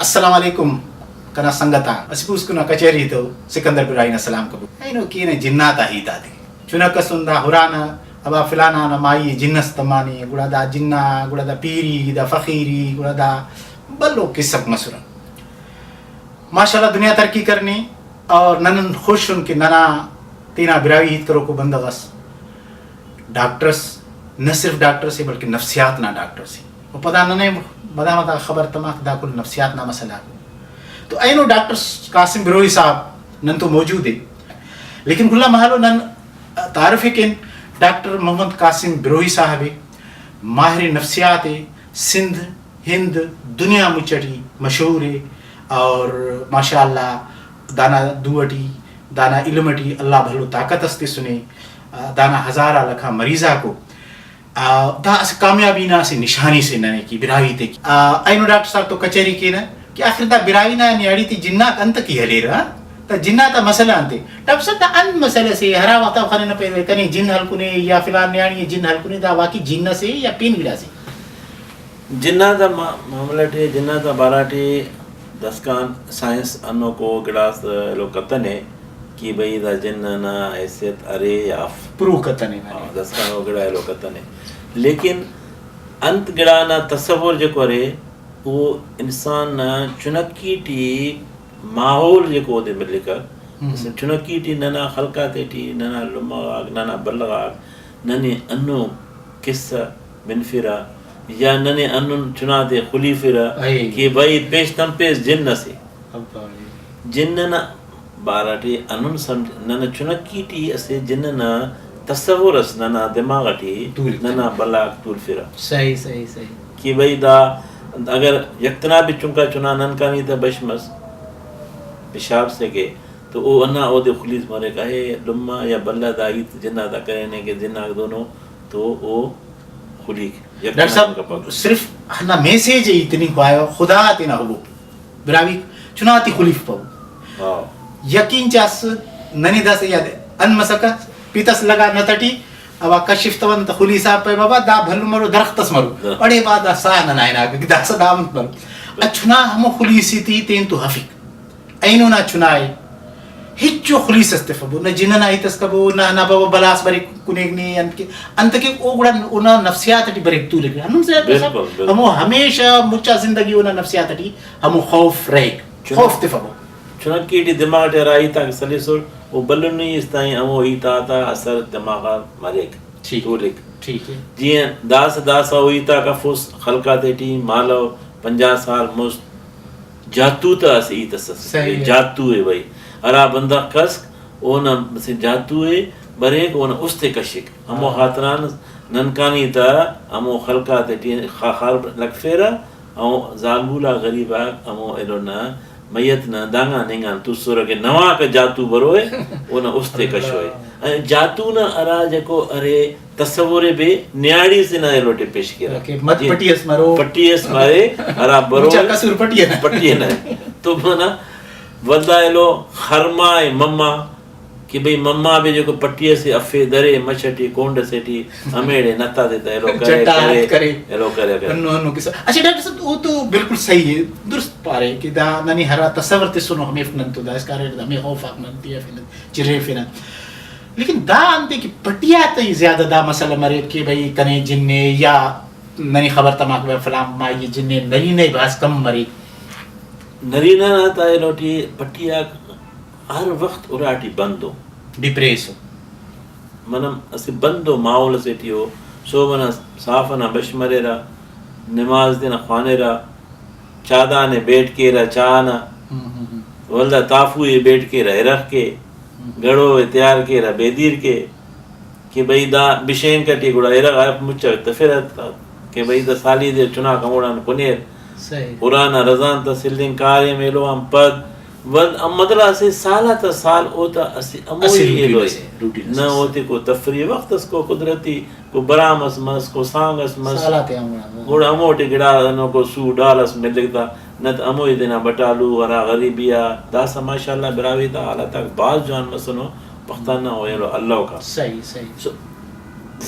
Assalamualaikum kana sangata asipus kuna kacheri to Sikandar Biraina salam kabu aino kine jinnata hitade chunaka sunda hurana aba filana na mai jinnas tamani gulada jinna gulada piri da fakhiri gulada ballo kisab masura माशाल्लाह दुनिया तरक्की करनी और ननन खुश उनके नना तीना बिरावी हित करो को बंदोबस डॉक्टर्स न सिर्फ डॉक्टर से बल्कि नफ्सियात ना डॉक्टर से वो पता न बदा मता खबर तमाक दाकुल नफ्सियात ना मसला तो ऐनो डॉक्टर कासिम बिरोही साहब नन तो मौजूद है लेकिन खुला महलो नन तारीफ के डॉक्टर मोहम्मद कासिम बिरोही साहब माहिर नफ्सियात सिंध हिंद दुनिया मुचटी मशहूर है और माशाअल्लाह दाना दुवटी दाना इल्मटी अल्लाह भलो ताकत अस्ते सुने दाना हजारा लखा मरीजा को दा कामयाबी ना से निशानी से नने की बिरावी ते आइनो डॉक्टर साहब तो कचहरी के ना कि आखिर दा बिरावी ना नियाड़ी थी जिन्नात अंत की हलेरा ता जिन्नात मसला अंते तब से दा अन मसले से हरा वता खाने न पे कनी जिन हलकुने या फिलहाल नियाड़ी जिन हलकुने दा वाकी जिन्न से या पिन गिला से जिन्नात मामला टे जिन्नात बाराटे दस्कान साइंस अन्नो को गिलास लो कतने कि भाई दा जिन्न ना हैसियत अरे या प्रूव कतने दस्कान वो गिड़ा लो कतने लेकिन अंत गिड़ा ना तस्वुर जो करे वो इंसान ना चुनकी टी माहौल जो को दे मिलकर चुनकी टी नना खलका ते टी नना लुमाग नना बल्लगाग नने अन्नो किस्सा बिनफिरा या नने अन्नुन चुनाते खुलीफिरा कि भाई पेश तम पेश जिन्न से जिन्न ना बाराटी अन्नुन समझ नना चुनकी टी असे जिन्न ना तस्वुर अस नना दिमाग टी नना बलाग तूल फिरा सही सही सही कि भाई दा अगर यक्तना भी चुनका चुना नन का नहीं था बशमस पेशाब से के तो वो अन्ना ओदे खुलीस मरे कहे लुम्मा या बल्ला दाई जिन्ना दा करने के जिन्ना दोनों तो वो खुली डॉक्टर साहब सिर्फ ना मैसेज इतनी को आयो खुदा तिना हो बिरावी चुनाती खुलीफ पाओ यकीन चास ननी दस याद अन मसका पीतस लगा नतटी अब कशिफ तवन त खुली साहब पे बाबा दा भल्लु मरो दरख्तस मरो अड़े बाद सा ना ना कि दा सदा मरो अचुना हम खुली सीती तेन तो हफिक ऐनो ना चुनाए हिच्चो खुलीस अस्तिफबो न जिनना हितस्कबो न ना बाबा बलास बरे कुनेगनी अंत के ओगड़ा उना नफ्सियात टी बरे तू लेके हम से हम हमेशा मुच्चा जिंदगी उना नफ्सियात टी हम खौफ रहे खौफ तिफबो चुनकी टी दिमाग टे राई ता सलीसुर वो बल्लुनी इस्ताई हम होई ता असर दिमाग मारेक ठीक है जी दास दास होई ता का फुस खलका ते टी मालो 50 साल मुस जातू ता सी तस जातू है भाई अरा बंदा कस्क ओना से जातू है बरे ओना उस्ते कशिक हमो हातरान ननकानी ता हमो खलका ते टी खार लकफेरा औ जालबुला गरीबा हमो एलोना मयत ना दांगा नेगा तू सुर के नवा का जातू बरोए ओना उस्ते कशोए जातू ना अरा जको अरे तस्वुरे बे न्याड़ी से ना लोटे पेश किया मत पटियस मारे अरा बरो कसूर पटिए ना तो मना वदायलो खरमाए मम्मा कि भाई मम्मा भी जो पट्टिए से अफे दरे मछटी कोंड से टी अमेड़े नता देता है लोग करे अन्नो किसा अच्छा डॉक्टर साहब वो तो बिल्कुल सही है दुरुस्त पारे कि दा ननी हरा तस्वर ते सुनो हमें फनन तो दा इसका रेड हमें खौफ आकमन दिया फिन चिरे फिन लेकिन दा अंते की पटिया तो ज्यादा दा मसला मरे कि भाई कने जिन्ने या ननी खबर तमाक में फलाम मा ये जिन्ने नरी नहीं बास कम मरे नरीना नाता है लोटी पटिया हर वक्त उराटी बंदो डिप्रेस मनम असे बंदो माहौल से टियो सो बना साफना बशमरेरा नमाज देना खानेरा चादा ने बैठ के रा चाना वल्दा ताफू ये बैठ के रख के गड़ो तैयार के रा बेदीर के कि भाई दा बिशेन कटी गुड़ा एरा आप मुच्चा तफरत के भाई दा साली दे चुना कमोड़ा कुनेर पुराना रजान ता सिल्डिंग कार्य मेलो हम पद वद मदला से साला ता साल होता असी अमोई एलो न होती को तफरी वक्त को कुदरती को बरामस मस को सांगस मस साला ते अमोड़ा गोड़ा अमोटे गिड़ा न को सू डालस में लगता न त अमोई देना बटालू वरा गरीबिया दास माशाल्लाह बिरावी दा आला तक बाज जान मसनो पख्ताना होयलो अल्लाह का सही सो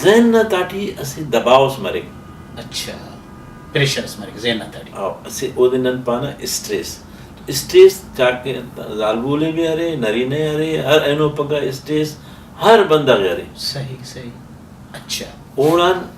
ज़हन न ताटी असी दबाव मरे अच्छा प्रेशर्स मरे ज़हन ताड़ी से ओदिनन पाना स्ट्रेस चाके जालबूले भी हरे नरीने हरे हर एनो पगा स्ट्रेस हर बंदा करे सही सही अच्छा ओणान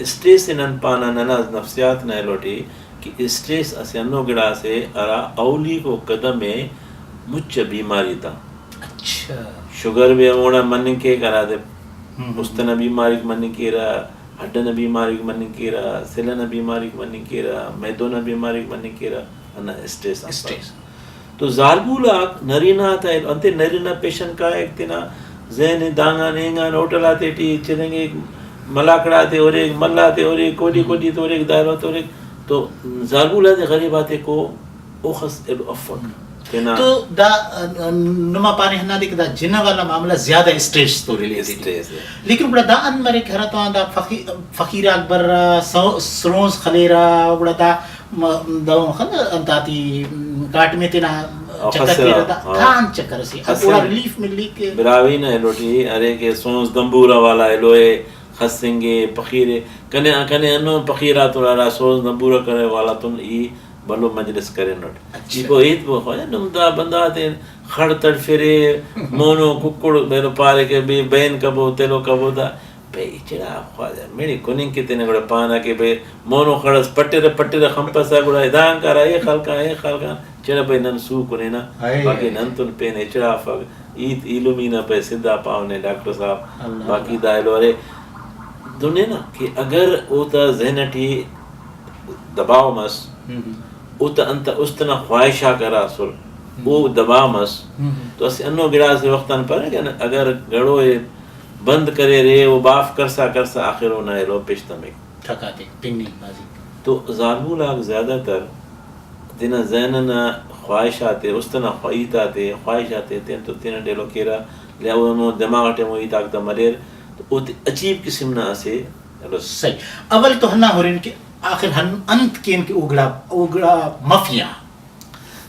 स्ट्रेस इनन पाना नना नफ्सियात न लोटी कि स्ट्रेस असे अन्नो गिड़ा से अरा औली को कदम में मुच्च बीमारी था अच्छा शुगर भी ओणा मन के करा दे उस्तन बीमारी मन के रा हड्डन बीमारी मन के रा सेलन बीमारी मन के रा मैदोन बीमारी मन के रा अन स्ट्रेस तो जालबूला नरीना था अंते नरीना पेशेंट का एक तिना ज़हन दांगा नेंगा होटल आते टी चलेंगे मलाकड़ा थे और एक मल्ला थे और एक कोडी कोडी तो और एक दायरा तो और एक तो जालबूला दे गरीब आते को ओखस एल अफक तो दा नुमा पानी हना दिख दा जिन्ना वाला मामला ज्यादा स्ट्रेस तो रिलेटेड है लेकिन बड़ा दा अन मरे घर तो दा फकीर अकबर सरोंस खलेरा बड़ा दा खन अंताती काट में तेना चक्कर दा कान चक्कर से पूरा रिलीफ मिली के बरावी ना लोटी अरे के सोंस दंबूरा वाला लोए खसेंगे फकीरे कने कने अनो फकीरा तो रा सोंस दंबूरा करे वाला तुम ई बलो मजलिस करे नोट जीको ईद वो हो नमदा बंदा ते खड़ तड़ फिरे मोनो कुकुड़ मेरो पारे के बे बैन कबो तेलो कबो दा बे इचड़ा ख्वाजा मेरी कोनिंग के तेने गड़ा पाना के बे मोनो खड़स पट्टे खंपसा गुड़ा इदान करा ये खलका चला बे नन सू कोने ना बाकी नन तुन पेन इचड़ा फग ईद इलुमिना पे सिद्धा पावने डॉक्टर साहब बाकी दायलो अरे दुने ना कि अगर ओता ज़हनटी दबाव मस उत अंत उस्तना ख्वाहिशा करा सुर वो दबा मस तो अस अन्नो गिड़ा से वक्तन पर कि अगर गड़ो बंद करे रे वो बाफ करसा आखिर वो ना लो पेशता में ठकाते पिंगनी बाजी तो जालबूला ज्यादातर दिना ज़हनना ख्वाहिशाते उस्तना ख्वाहिशाते तेन तो तेन डेलो केरा ले वो दिमाग टे वो इताक द मरेर तो अजीब किस्म ना से सही अवल तो हन्ना हो रहे कि आखिर हन अंत केन के उगड़ा मफिया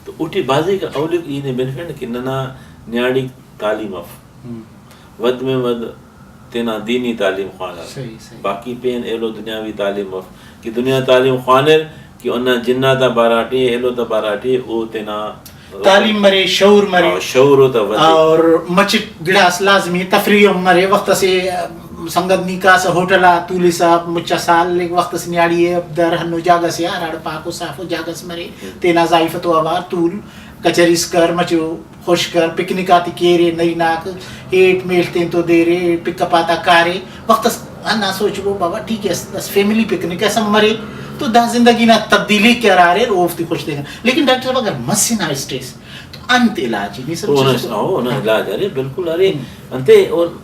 तो उठी बाजी का औलिक ये बेनिफिट कि नना न्याड़ी तालीम अफ वद में वद तेना दीनी तालीम खाना बाकी पेन एलो दुनियावी तालीम अफ कि दुनिया तालीम खाने कि उन्ना जिन्नाता बाराटी एलो ता बाराटी ओ तेना तालीम मरे शऊर होता और मचिट गिलास लाजमी तफरीह मरे वक्त से संगत निकास होटला तूली साहब मुच्चा साल एक वक्त से न्याड़ी है दर हन्नो जागा से यार पाको साफो जागा से मरे तेना जाइफत आवार तूल कचरिस कर मचो खुश कर पिकनिक आती केरे नई नाक एट मेलते तो दे रे पिकअप आता कारे वक्त ना सोच वो बाबा ठीक है बस फैमिली पिकनिक है सब मरे तो दा जिंदगी ना तब्दीली क्या रहा रे रोफ्ती खुश देगा लेकिन डॉक्टर साहब अगर मस्सी ना स्ट्रेस तो अंत इलाज नहीं सब ओ ना इलाज अरे बिल्कुल अरे अंते और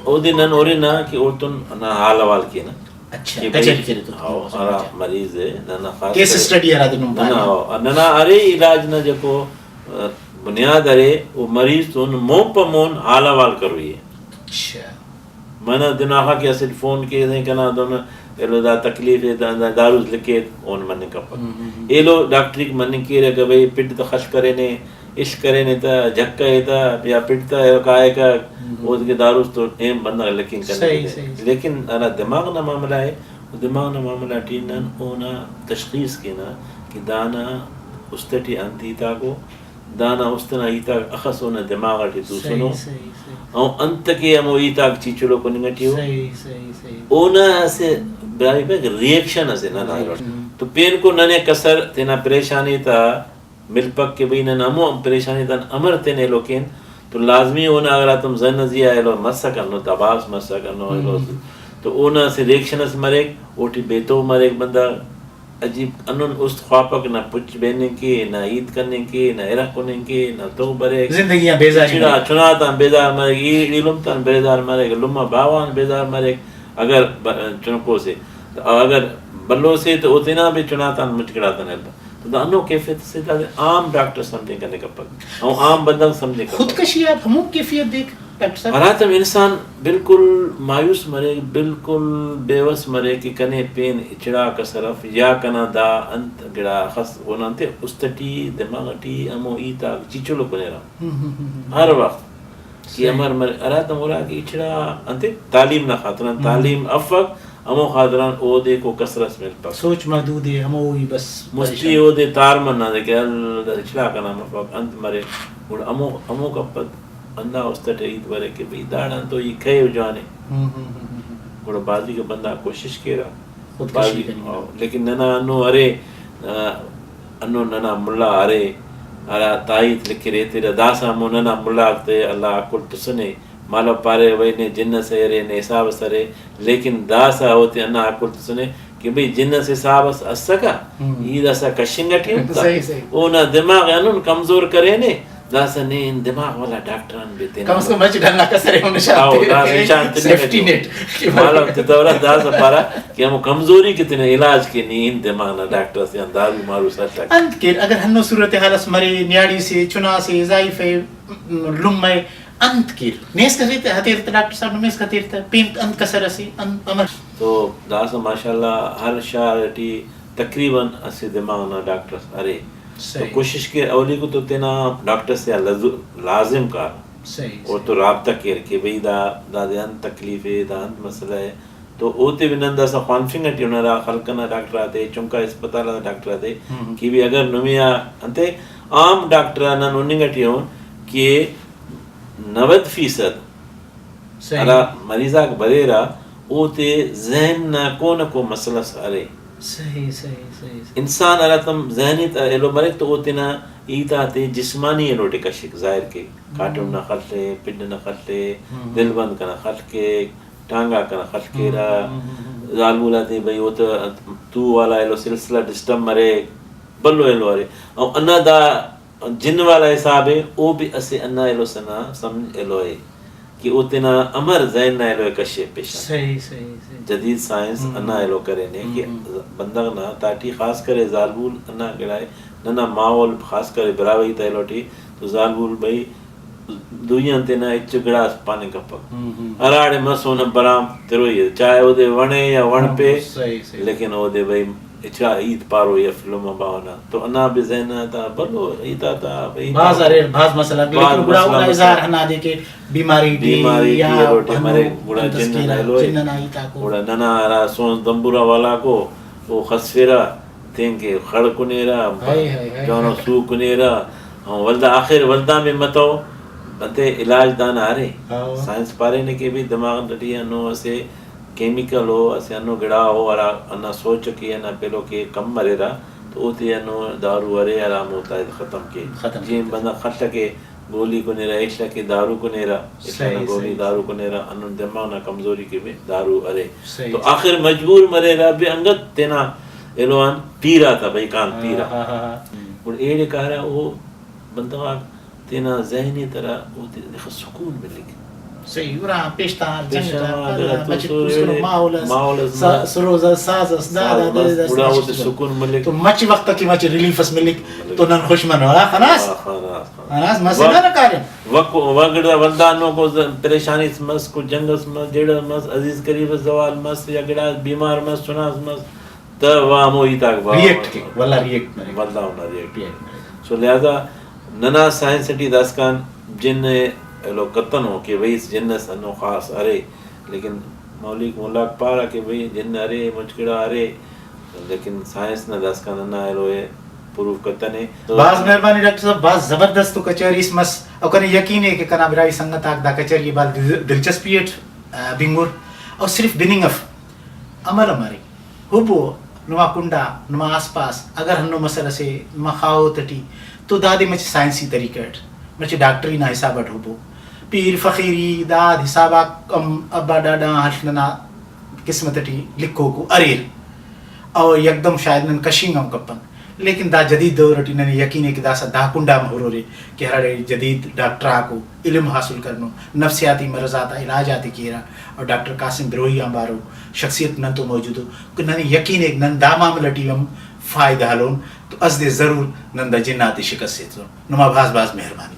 ओदे नन ओरे ना कि और तुम ना हाल हवाल के ना अच्छा कचरी करे तो आओ सारा मरीज है ना खास केस स्टडी आ रहा ना ना अरे इलाज ना जको बुनियाद अरे वो मरीज तो मोन हाल हवाल करो ये अच्छा मना दिनाहा के असल फोन के नहीं करना दोनों एलो दा तकलीफ है दा दारू लिखे ओन मन कप एलो डॉक्टर मन के रे भाई पिट तो खश करे ने इश करे ने ता झक्का है ता या पिटता है काय का ओद के दारू तो एम बंदा लेकिन करने लेकिन अना दिमाग ना मामला है दिमाग ना मामला टीनन ओना तशखीस के ना कि दाना उस्तटी अंतीता को दाना उस्तना ईता अखस ओना दिमाग टी तू सुनो और अंत के हम ईता चीचलो को निगटियो सही ओना से ब्राई पे रिएक्शन से ना तो पेन को नने कसर तेना परेशानी ता मिलपक के भी नमो परेशानी तन अमर तेने लोकेन तो लाजमी होना अगर तुम जन जिया एलो मस्सा करनो तबास मस्सा करनो एलो तो ओना से रिएक्शन से मरे ओटी बेतो मरे बंदा अजीब अनन उस ख्वापक ना पुछ बेने के ना ईद करने के ना इरा कोने के ना तो बरे जिंदगी बेजार चुना ता बेजार मरे इलुम ता बेजार मरे लुम्मा बावान बेजार मरे अगर चुनको से अगर बल्लो से तो उतना भी चुना ता मुचकड़ा ता तो दानो कैफियत से आम डॉक्टर समझे करने का पग और आम बंदा समझे खुदकशी आप हम कैफियत देख डॉक्टर साहब रातम इंसान बिल्कुल मायूस मरे बिल्कुल बेवस मरे कि कने पेन इचड़ा का सरफ या कना दा अंत गिड़ा खस वनंते उस्तटी दिमागटी अमो ईता चिचलो बनेरा हर वक्त कि अमर मरे रातम ओरा कि इचड़ा अंते तालीम ना खातना तालीम अफक अमो खादरान ओ दे को कसरत में पक सोच महदूद है हम वही बस मुस्ती ओ दे तार मन्ना दे के अल इछला करना मफक अंत मरे और अमो का पद अंदा उस्ते ईद वरे के भी दाड़ा तो ये खे जाने और बाजी के बंदा कोशिश केरा खुदकशी लेकिन नना अनु अरे अनु नना मुल्ला अरे अरा ताईत लिखे रे तेरा दासा मो नना मुल्ला ते अल्लाह कुल तुसने मालो पारे वही जिन्न से रे ने हिसाब सरे लेकिन दासा होते अन्ना कुल तुसने कि भाई जिन्न से हिसाब असका ये दासा कशिंगटी सही सही ओ ना दिमाग अनु कमजोर करे ने दासा ने दिमाग वाला डॉक्टरन बेते कम से कम मच ढलना कसरे होने शांति सेफ्टी नेट मालो तोरा दासा पारा कि हम कमजोरी कितने इलाज के नींद दिमाग ना डॉक्टर से दारू मारू सच अंत के अगर हन्नो सूरत हालत मरे न्याड़ी से चुना से जाइफे लुम्मे अंत के नेस करते हतेर डॉक्टर साहब नेस करते पिंत अंत कसर से अमर तो दासा माशाल्लाह हर शारटी तकरीबन असे दिमाग ना डॉक्टर अरे तो कोशिश के अवली को तो तेना डॉक्टर से लाजिम का सही और तो राब्ता केर के भाई दादयान तकलीफ है दांत मसला है तो ओते विनंदा सा कॉन्फिडेंट उनरा खलकना डॉक्टर आते चुमका अस्पताल डॉक्टर आते कि भी अगर नुमिया अंते आम डॉक्टर ना नुनिगटियो कि 90% अरा मरीजा के बरेरा ओते जहन ना को मसला सारे सही सही सही इंसान अरा तम जहनी एलो मरे तो ओते ना ईता ते जिस्मानी एलो टिका शिक जाहिर के काटुन ना खलते पिंड ना खलते दिल बंद करना खल के टांगा करना खल के रा जालमुला ते भाई वो तो तू वाला एलो सिलसिला डिस्टर्ब मरे बल्लो एलो अरे और अन्ना दा जिन वाला हिसाब है वो भी असे अन्ना एलो सना समझ एलो है कि उतना अमर जैन ना एलो कशे पेशा सही सही जदीद साइंस अन्ना एलो करे ने कि बंदा ना ताटी खास करे जालबुल अन्ना गड़ाए नना माहौल खास करे बरावई तैलोटी तो जालबुल भाई दुनिया ते ना चगड़ा पाने का पक अराड़े मसो न बराम तेरो ये चाहे ओदे वणे या वण पे लेकिन ओदे भाई इच्छा ईद पारो या फिल्म बावना तो अन्ना भी जैन था बलो ईता था भाई बाज मसला लेकिन बुरा इजार हना दे के बीमारी या रोटी मरे बुरा जिन्न ना लो बुरा नना रा सोन दंबुरा वाला को वो खसफेरा तेंके खड़ कुनेरा दोनों सू कुनेरा वल्दा आखिर वल्दा में मतो बते इलाज दान आ रे साइंस पारे ने के भी दिमाग डटिया नो से केमिकल हो असे अनो गड़ा हो और अन्ना सोच के ना पेलो के कम मरेरा तो ओते अनो दारू अरे आराम होता है खत्म के जी बंदा खट के गोली को नेरा ऐसा के दारू को नेरा ऐसा गोली दारू को नेरा अनु दिमाग ना कमजोरी के भी दारू अरे तो आखिर मजबूर मरेरा भी अंगत तेना एलोन पीरा था भाई कान पीरा और एड़े कह रहा वो बंदा तेना जहनी तरह वो सुकून मिलेगी सही उरा पेशता जंगता बच्चे उसको माहौल सरोजा साजस दादा उड़ा वो सुकून मिले तो मच वक्त की मच रिलीफस मिले तो नन खुशमन हो खलास खलास मसला ना कार्य वगड़ा बंदानों को परेशानी मस को जंगस मस जेड़ मस अजीज करीब जवाल मस या गड़ा बीमार मस सुनास मस त वा मोई तक रिएक्ट के वला रिएक्ट मरे वल्ला ना रिएक्ट सो लिहाजा नना साइंस सिटी दसकान जिन लोग कतन हो कि भाई इस जिन्न सनो खास अरे लेकिन मौलिक मुलाक पारा कि भाई जिन्न अरे मुचकिड़ा अरे लेकिन साइंस न दस का ना एलोए प्रूफ कतन है बाज मेहरबानी डॉक्टर साहब बाज जबरदस्त तो कचहरी इस मस और कने यकीन है कि कना बिराई संगत आक दा कचहरी बाल दिलचस्पी है बिंगुर और सिर्फ बिनिंग ऑफ अमर हमारी हुबो नुमा कुंडा नुमा आसपास अगर हन्नो मसला से मखाओ तटी तो दादी मच साइंसी तरीका मच डॉक्टरी ना हिसाब हुबो पीर फकीरी दाद हिसाबा कम अब्बा डाडा हसना किस्मत टी लिखो को अरेर और एकदम शायद न कशिंगम कपन लेकिन दा जदीद दौर टी ने यकीन है कि दा सा कुंडा महरो रे कि हरे जदीद डॉक्टर को इल्म हासिल करनो नफ्सियाती मरजाता इलाजाती केरा और डॉक्टर कासिम बिरोही अंबारो शख्सियत न तो मौजूद हो नन यकीन है नन दामा मलटी हम फायदा हलोन तो अजदे जरूर नंदा जिन्नाती शिकस्त से नुमा भाज भाज मेहरबानी